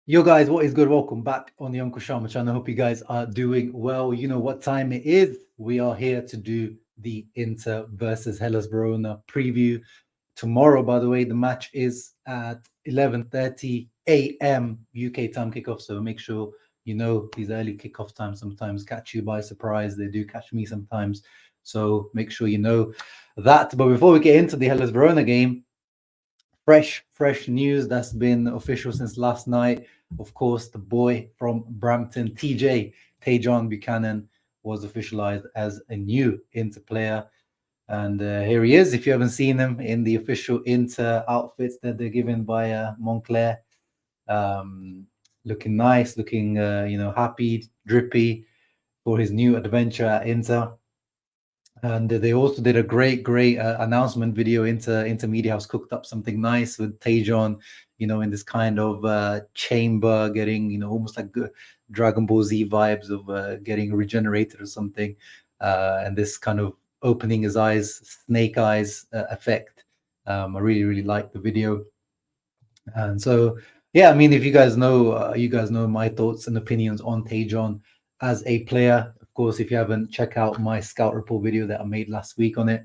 Yo guys, what is good? Welcome back on the Uncle Sharma channel. Hope you guys are doing well. You know what time it is. We are here to do the Inter versus Hellas Verona preview. Tomorrow, by the way, the match is at 11:30 a.m. UK time kickoff. So make sure you know these early kickoff times sometimes catch you by surprise. They do catch me sometimes. So make sure you know that. But before we get into the Hellas Verona game, fresh news that's been official since last night. Of course, the boy from Brampton, Tajon Buchanan, was officialized as a new Inter player. And here he is. If you haven't seen him in the official Inter outfits that they're given by Moncler, um, looking nice, looking happy, drippy for his new adventure at Inter. And they also did a great announcement video. Intermedia House cooked up something nice with Tajon, in this kind of chamber, getting, almost like Dragon Ball Z vibes of getting regenerated or something. And this kind of opening his eyes, snake eyes effect. I really like the video. And so, yeah, I mean, if you guys know my thoughts and opinions on Tajon as a player. Of course, if you haven't, check out my scout report video that I made last week on it.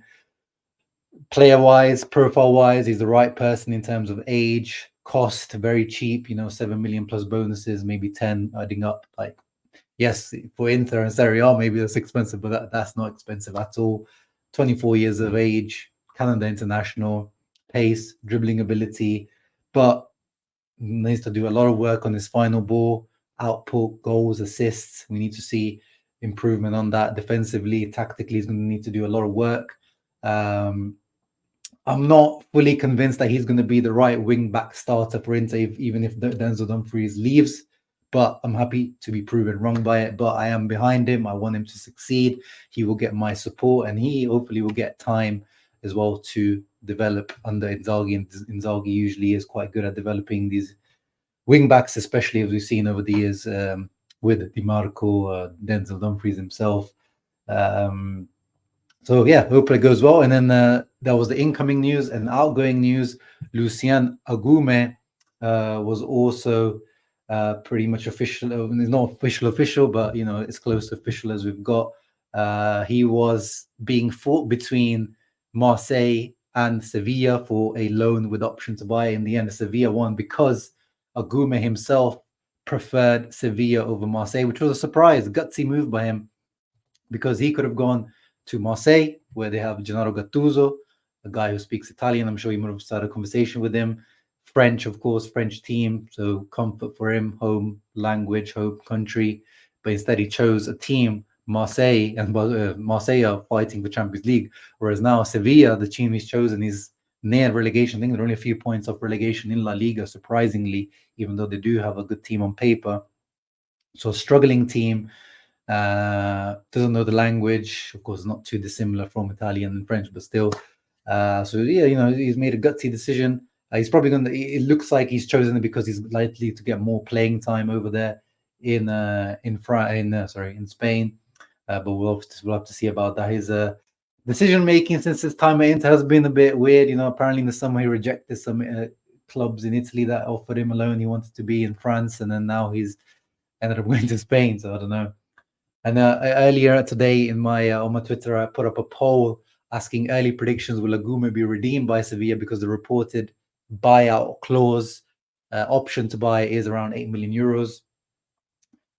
Player wise, profile wise, he's the right person in terms of age, cost, very cheap, 7 million plus bonuses, maybe 10 adding up. Like, yes, for Inter and Serie A, maybe that's expensive, but that's not expensive at all. 24 years of age, Canada international, pace, dribbling ability, but needs to do a lot of work on his final ball, output, goals, assists. We need to see improvement on that defensively. Tactically, he's going to need to do a lot of work. I'm not fully convinced that he's going to be the right wing back starter for Inter, even if Denzel Dumfries leaves. But I'm happy to be proven wrong by it. But I am behind him. I want him to succeed. He will get my support, and he hopefully will get time as well to develop under Inzaghi. And Inzaghi usually is quite good at developing these wing backs, especially as we've seen over the years with DiMarco, Denzel Dumfries himself. So yeah, hope it goes well. And then that was the incoming news and outgoing news. Lucien Agoumé was also pretty much official. It's not official, but it's close to official as we've got. He was being fought between Marseille and Sevilla for a loan with option to buy. In the end, Sevilla won because Agoume himself preferred Sevilla over Marseille, which was a surprise, gutsy move by him, because he could have gone to Marseille, where they have Gennaro Gattuso, a guy who speaks Italian. I'm sure you might have started a conversation with him. French, of course, French team, so comfort for him, home language, home country. But instead, he chose a team, Marseille, and Marseille are fighting for Champions League, whereas now Sevilla, the team he's chosen, is near relegation. I think they're only a few points off relegation in La Liga, surprisingly, even though they do have a good team on paper. So, struggling team. Doesn't know the language, of course, not too dissimilar from Italian and French, but still. So yeah, he's made a gutsy decision. He's probably going to. It looks like he's chosen it because he's likely to get more playing time over there in Spain. But we'll have to see about that. His decision making since his time at Inter has been a bit weird. Apparently in the summer he rejected some clubs in Italy that offered him a loan. He wanted to be in France, and then now he's ended up going to Spain. So I don't know. And earlier today in my on my Twitter, I put up a poll asking early predictions: will Agoume be redeemed by Sevilla, because the reported buyout clause option to buy is around 8 million euros,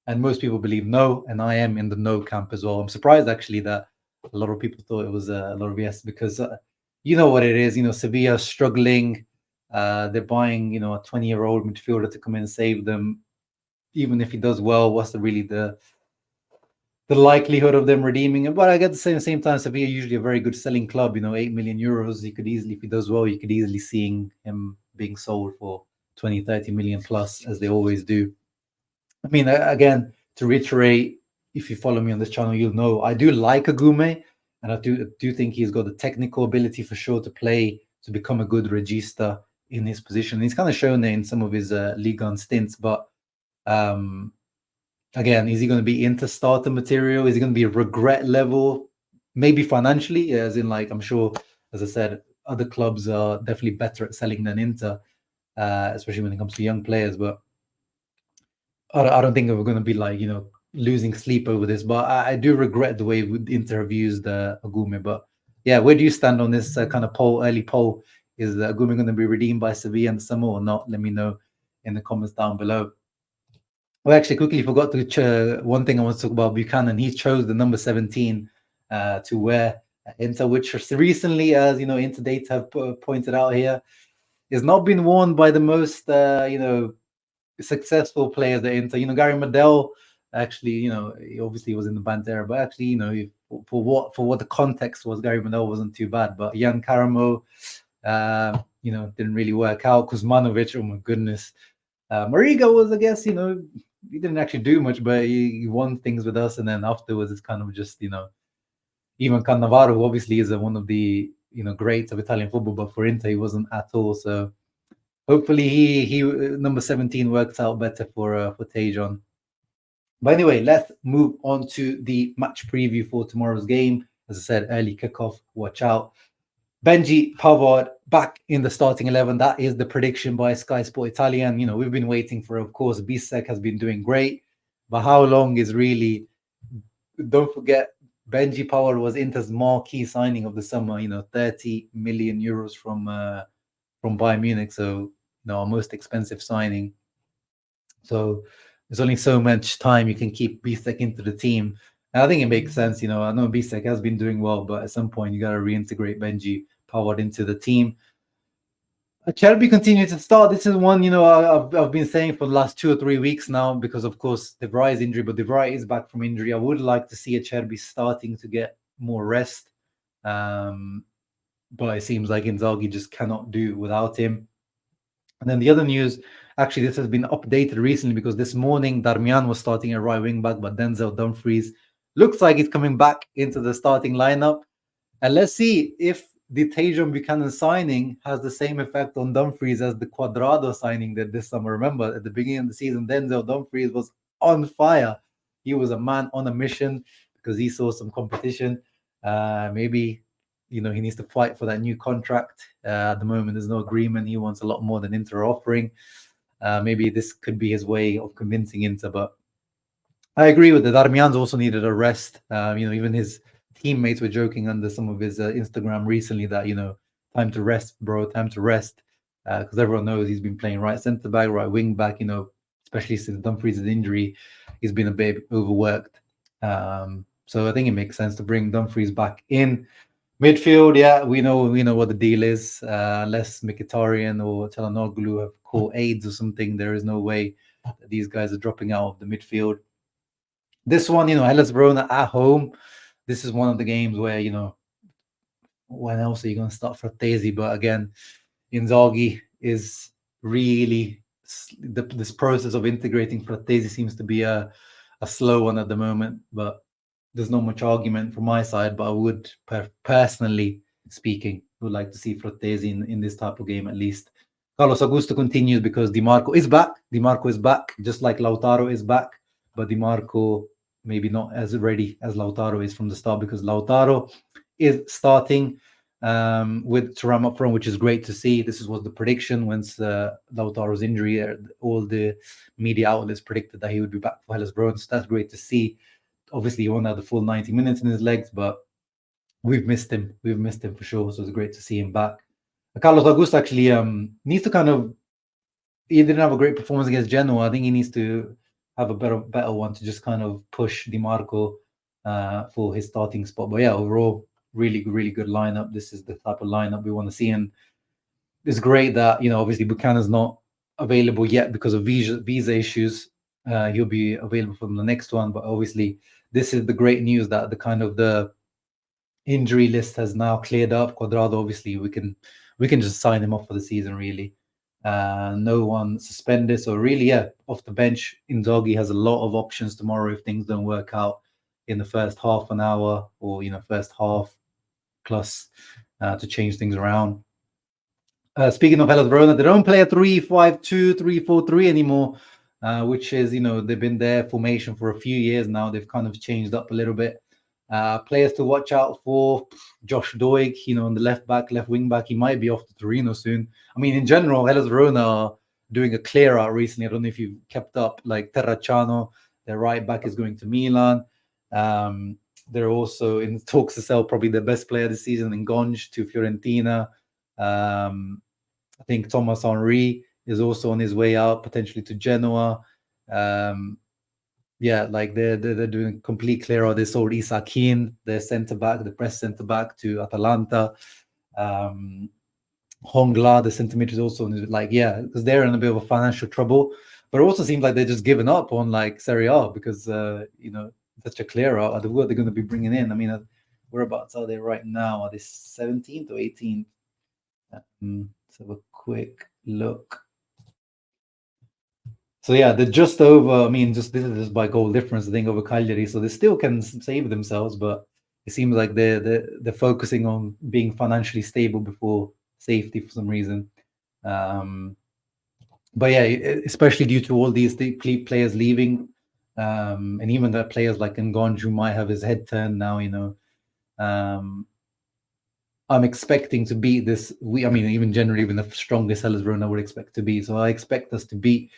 and most people believe no, and I am in the no camp as well. I'm surprised actually that a lot of people thought it was a lot of yes, because you know what it is. Sevilla struggling. They're buying a 20-year-old midfielder to come in and save them. Even if he does well, what's really the likelihood of them redeeming him? But I get the same time, Sevilla usually a very good selling club. 8 million euros. He could easily, if he does well, you could easily see him being sold for 20, 30 million plus, as they always do. I mean, again, to reiterate, if you follow me on this channel, you'll know I do like Agoume, and I do think he's got the technical ability for sure to become a good regista in his position. He's kind of shown it in some of his Ligue 1 stints, but again, is he going to be into starter material? Is he going to be a regret level? Maybe financially, as in, like, I'm sure, as I said, other clubs are definitely better at selling than Inter, especially when it comes to young players. But I don't think we're going to be like, losing sleep over this, but I do regret the way Inter have used Agoume. But yeah, where do you stand on this kind of early poll? Is Agoume going to be redeemed by Sevilla in the summer or not? Let me know in the comments down below. Well, actually, quickly forgot to one thing I want to talk about Buchanan. He chose the number 17 to wear Inter, which recently, as Inter data have pointed out here, is not been worn by the most successful players at Inter. Gary Medel actually, he obviously was in the Bandera, but actually, for what the context was, Gary Medel wasn't too bad. But Jan Karamo, didn't really work out. Kuzmanovic, oh my goodness. Mariga was, I guess, he didn't actually do much, but he won things with us, and then afterwards it's kind of just, even Cannavaro, who obviously is one of the greats of Italian football, but for Inter he wasn't at all. So hopefully he number 17 works out better for Tajon. But anyway, let's move on to the match preview for tomorrow's game. As I said, early kickoff. Watch out. Benji Pavard back in the starting 11. That is the prediction by Sky Sport Italian. We've been waiting for, of course, Bisek has been doing great, but how long is really? Don't forget, Benji Pavard was Inter's marquee signing of the summer. 30 million euros from Bayern Munich. So, our most expensive signing. So there's only so much time you can keep Bisek into the team. And I think it makes sense. I know Bisek has been doing well, but at some point you got to reintegrate Benji Pavard into the team. Cherby continues to start. This is one, I've been saying for the last 2 or 3 weeks now, because of course De Vrij injury, but De Vrij is back from injury. I would like to see Cherby starting to get more rest. But it seems like Inzaghi just cannot do without him. And then the other news, actually, this has been updated recently because this morning Darmian was starting at right wing back, but Denzel Dumfries looks like he's coming back into the starting lineup. And let's see if the Tajon Buchanan signing has the same effect on Dumfries as the Cuadrado signing that this summer. Remember, at the beginning of the season, Denzel Dumfries was on fire. He was a man on a mission because he saw some competition. Maybe he needs to fight for that new contract. At the moment, there's no agreement. He wants a lot more than Inter are offering. Maybe this could be his way of convincing Inter, but I agree with it. Darmian's also needed a rest. Even his teammates were joking under some of his Instagram recently that, time to rest, bro, time to rest. Because everyone knows he's been playing right centre back, right wing back, especially since Dumfries' injury, he's been a bit overworked. So I think it makes sense to bring Dumfries back in. Midfield, yeah, we know what the deal is. Unless Mkhitaryan or Çalhanoğlu have caught AIDS or something, there is no way that these guys are dropping out of the midfield. This one, Hellas Verona at home. This is one of the games where, when else are you going to start Frattesi? But again, Inzaghi is really, this process of integrating Frattesi seems to be a slow one at the moment. But there's not much argument from my side, but I would, personally speaking, would like to see Frattesi in this type of game at least. Carlos Augusto continues because Di Marco is back. Di Marco is back, just like Lautaro is back. But Di Marco maybe not as ready as Lautaro is from the start, because Lautaro is starting with Thuram up front, which is great to see. This was the prediction once Lautaro's injury. All the media outlets predicted that he would be back for Hellas Verona. So that's great to see. Obviously, he won't have the full 90 minutes in his legs, but we've missed him. We've missed him for sure. So it's great to see him back. Carlos Augusto actually needs to kind of. He didn't have a great performance against Genoa. I think he needs to have a better one to just kind of push Di Marco for his starting spot. But yeah, overall, really, really good lineup. This is the type of lineup we want to see. And it's great that, obviously Buchanan's not available yet because of visa issues. He'll be available from the next one. But obviously, this is the great news that the injury list has now cleared up. Cuadrado, obviously, we can just sign him off for the season, really. No one suspended. So really, yeah, off the bench, Inzaghi has a lot of options tomorrow if things don't work out in the first half an hour or, first half plus to change things around. Speaking of Hellas Verona, they don't play a 3-5-2, 3-4-3 anymore, which is, they've been their formation for a few years now. They've kind of changed up a little bit. Players to watch out for: Josh Doig, on the left wing back. He might be off to Torino soon. I mean, in general, Hellas Verona are doing a clear out recently. I don't know if you've kept up. Like Terracciano, their right back, is going to Milan. They're also in talks to sell probably the best player this season in Gonj to Fiorentina. I think Thomas Henry is also on his way out, potentially to Genoa. Yeah, like they're doing a complete clear out. They sold Issa Keane, their centre back, the press centre back, to Atalanta. Hongla, the centre mid, is also like, yeah, because they're in a bit of a financial trouble. But it also seems like they're just giving up on like Serie A because you know, such a clear out. What they're going to be bringing in? I mean, whereabouts are they right now? Are they 17th or 18th? Let's have a quick look. So yeah, they're just over. I mean, this is just by goal difference, I think, over Cagliari. So they still can save themselves, but it seems like they're focusing on being financially stable before safety for some reason. But yeah, especially due to all these players leaving, and even the players like Ngonj, who might have his head turned now. You know, I'm expecting to beat this. I mean, even generally, even the strongest Hellas Verona would expect to beat. So I expect us to beat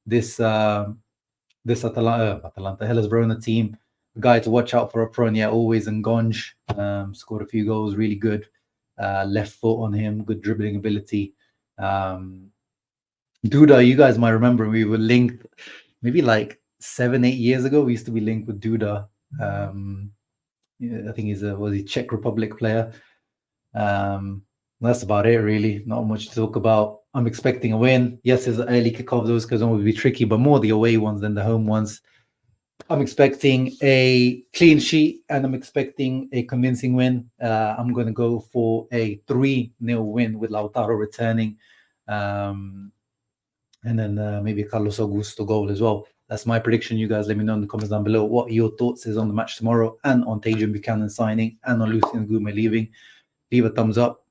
this Atalanta Hellas Verona team. The guy to watch out for Apronia always, Ngonj, scored a few goals, really good left foot on him, good dribbling ability. Duda, you guys might remember we were linked maybe like 7-8 years ago. We used to be linked with Duda. I think he's a Czech Republic player. That's about it, really. Not much to talk about. I'm expecting a win. Yes, there's an early kickoff. Those because will be tricky, but more the away ones than the home ones. I'm expecting a clean sheet and I'm expecting a convincing win. I'm going to go for a 3-0 win with Lautaro returning. And then maybe a Carlos Augusto goal as well. That's my prediction. You guys let me know in the comments down below what your thoughts is on the match tomorrow and on Tajon Buchanan signing and on Lucien Agoumé leaving. Leave a thumbs up.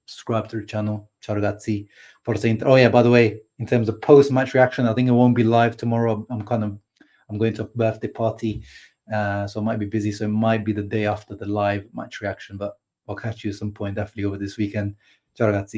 Subscribe to the channel. Ciao ragazzi. Oh yeah, by the way, in terms of post-match reaction, I think it won't be live tomorrow. I'm going to a birthday party, so I might be busy. So it might be the day after the live match reaction, but I'll catch you at some point definitely over this weekend. Ciao ragazzi.